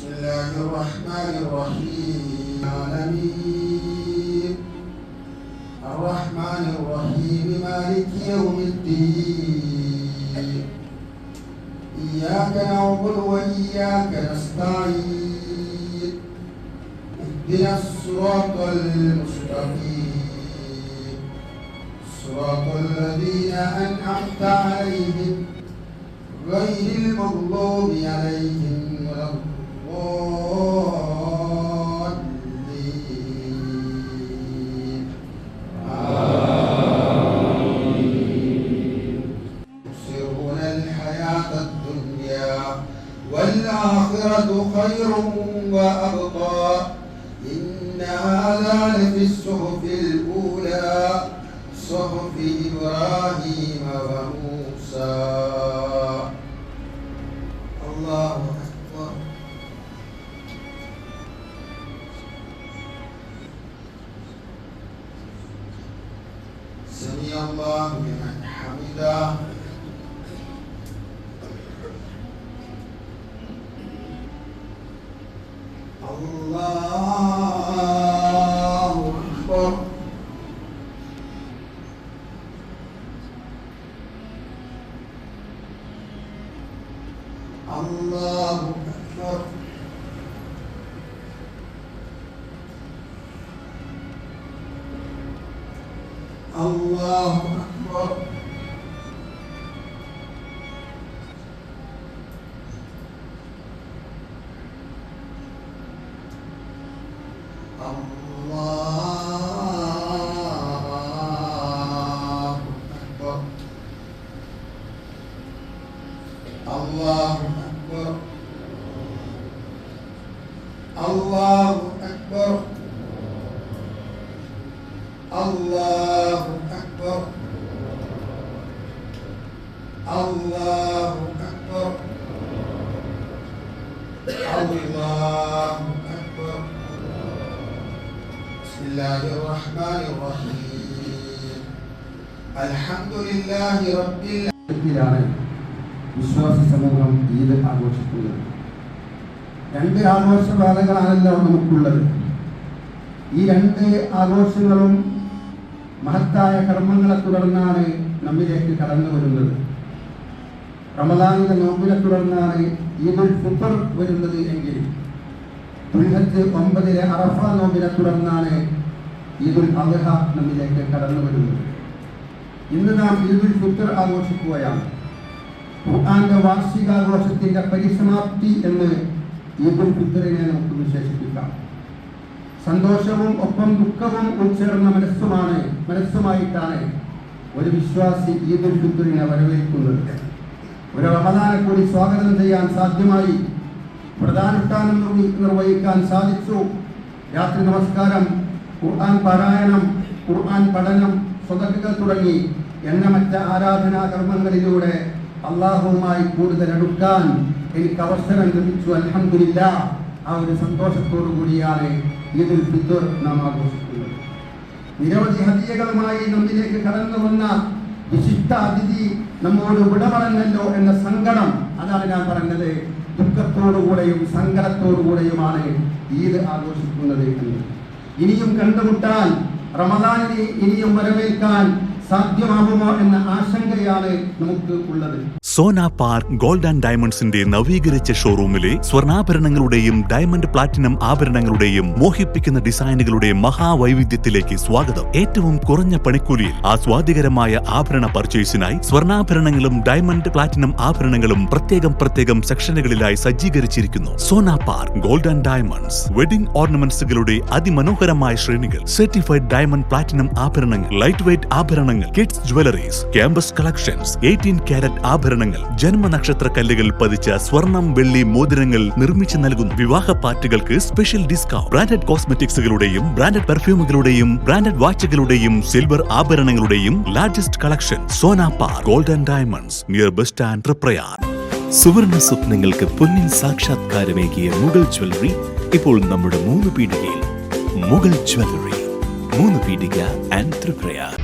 الله الرحمن الرحيم العالمين الرحمن الرحيم مالك يوم الدين إياك نعبد وإياك نستعين اهدنا الصراط المستقيم صراط الذين أنعمت عليهم غير المغضوب عليهم ولا الضالين آمين. يؤثرون الحياة الدنيا والآخرة خير وأبقى إن هذا لفي الصحف الأولى صحف إبراهيم وموسى. الله أكبر. سمع الله لمن حمده. الله أكبر. الله أكبر. الله أكبر. الله أكبر. الله أكبر. الله أكبر. الله أكبر. الله أكبر. بسم الله الرحمن الرحيم الحمد لله رب العالمين. വിശ്വാസി സമൂഹം ഈദ് ആഘോഷിക്കുന്നത് രണ്ട് ആഘോഷവേളകളാണല്ലോ നമുക്കുള്ളത്. ഈ രണ്ട് ആഘോഷങ്ങളും മഹത്തായ കർമ്മങ്ങളെ തുടർന്നാണ് നമ്മിലേക്ക് കടന്നു വരുന്നത്. റമദാനിലെ നോമ്പിനെ തുടർന്നാണ് ഈദുൽ ഫിത്ർ വരുന്നത് എങ്കിൽ ദുൽഹജ്ജ് 9 അറഫ നോമ്പിനെ തുടർന്നാണ് ഈദുൽ അദ്ഹ നമ്മിലേക്ക് കടന്നു വരുന്നത്. ഇന്ന് നാം ഈദുൽ ഫിത്ർ ആഘോഷിക്കുകയാണ്. ഖുർആന്റെ വാർഷികാഘോഷത്തിന്റെ പരിസമാപ്തി എന്ന് ഈദുൽ ഫിത്റിനെ നമുക്ക് വിശേഷിപ്പിക്കാം. സന്തോഷവും ഒപ്പം ദുഃഖവും ഉൾച്ചേർന്ന മനസ്സുമായിട്ടാണ് ഒരു വിശ്വാസി ഈദുൽ ഫിത്റിനെ വരവേൽക്കുന്നത്. ഒരു റമദാനെ കൂടി സ്വാഗതം ചെയ്യാൻ സാധ്യമായി, വ്രതാനുഷ്ഠാനം നിർവഹിക്കാൻ സാധിച്ചു. രാത്രി നമസ്കാരം, ഖുർആൻ പാരായണം, ഖുർആൻ പഠനം, സ്വതക്കകൾ തുടങ്ങി എണ്ണമറ്റ ആരാധനാ കർമ്മങ്ങളിലൂടെ അല്ലാഹുവുമായി കൂടുതൽ അടുക്കാൻ എനിക്ക് അവസരം ലഭിച്ചു. അൽഹംദുലില്ലാഹ്. ആ ഒരു സന്തോഷത്തോടു കൂടിയാണ് ഈദുൽ ഫിത്ർ നാം ആഘോഷിക്കുന്നത്. നിരവധി ഹദിയകളുമായി നമ്മിലേക്ക് കടന്നു വന്ന വിശിഷ്ട അതിഥി നമ്മോട് വിട പറഞ്ഞല്ലോ എന്ന സങ്കടം, അതാണ് ഞാൻ പറഞ്ഞത്. ദുഃഖത്തോടുകൂടെയും സങ്കടത്തോടുകൂടെയുമാണ് ഈദ് ആഘോഷിക്കുന്നത് എന്ന്. ഇനിയും കണ്ടുമുട്ടാൻ, റമദാനിനെ ഇനിയും വരവേൽക്കാൻ സാധ്യമാകുമോ എന്ന ആശങ്കയാണ് നമുക്ക് ഉള്ളത്. സോന പാർക്ക് ഗോൾഡ് ആൻഡ് ഡയമണ്ട്സിന്റെ നവീകരിച്ച ഷോറൂമിലെ സ്വർണ്ണാഭരണങ്ങളുടെയും ഡയമണ്ട് പ്ലാറ്റിനം ആഭരണങ്ങളുടെയും മോഹിപ്പിക്കുന്ന ഡിസൈനുകളുടെ മഹാവൈവിധ്യത്തിലേക്ക് സ്വാഗതം. ഏറ്റവും കുറഞ്ഞ പണിക്കൂലിയിൽ ആസ്വാദികരമായ ആഭരണ പർച്ചേസിനായി സ്വർണ്ണാഭരണങ്ങളും ഡയമണ്ട് പ്ലാറ്റിനം ആഭരണങ്ങളും പ്രത്യേകം സെക്ഷനുകളിലായി സജ്ജീകരിച്ചിരിക്കുന്നു. Sona Park Gold and Diamonds wedding ഓർണമെന്റ്സുകളുടെ അതിമനോഹരമായ ശ്രേണികൾ, സർട്ടിഫൈഡ് ഡയമണ്ട് പ്ലാറ്റിനം ആഭരണങ്ങൾ, ലൈറ്റ് വെയ്റ്റ് ആഭരണങ്ങൾ, kids jewelleries, campus collections, 18 carat ആഭരണങ്ങൾ, ജന്മനക്ഷത്ര കല്ലുകൾ പതിച്ച സ്വർണം, വെള്ളി മോതിരങ്ങൾ നിർമ്മിച്ചു നൽകുന്നു. വിവാഹ പാർട്ടികൾക്ക് സ്പെഷ്യൽ ഡിസ്കൗണ്ട്. ബ്രാൻഡഡ് കോസ്മെറ്റിക്സുകളുടെയും ബ്രാൻഡഡ് പെർഫ്യൂമുകളുടെയും ബ്രാൻഡഡ് വാച്ചുകളുടെയും സിൽവർ ആഭരണങ്ങളുടെയും largest collection. Sona Park Gold and Diamonds, near bus stand, Triprayar. സുവർണ സ്വപ്നങ്ങൾക്ക് പൊന്നിൻ സാക്ഷാത്കാരമേകിയ മുഗൾ ജ്വല്ലറി ഇപ്പോൾ നമ്മുടെ 3 പീടികയിൽ. മുഗൾ ജ്വല്ലറി, 3 പീടിക ആൻഡ് തൃപ്രയാർ.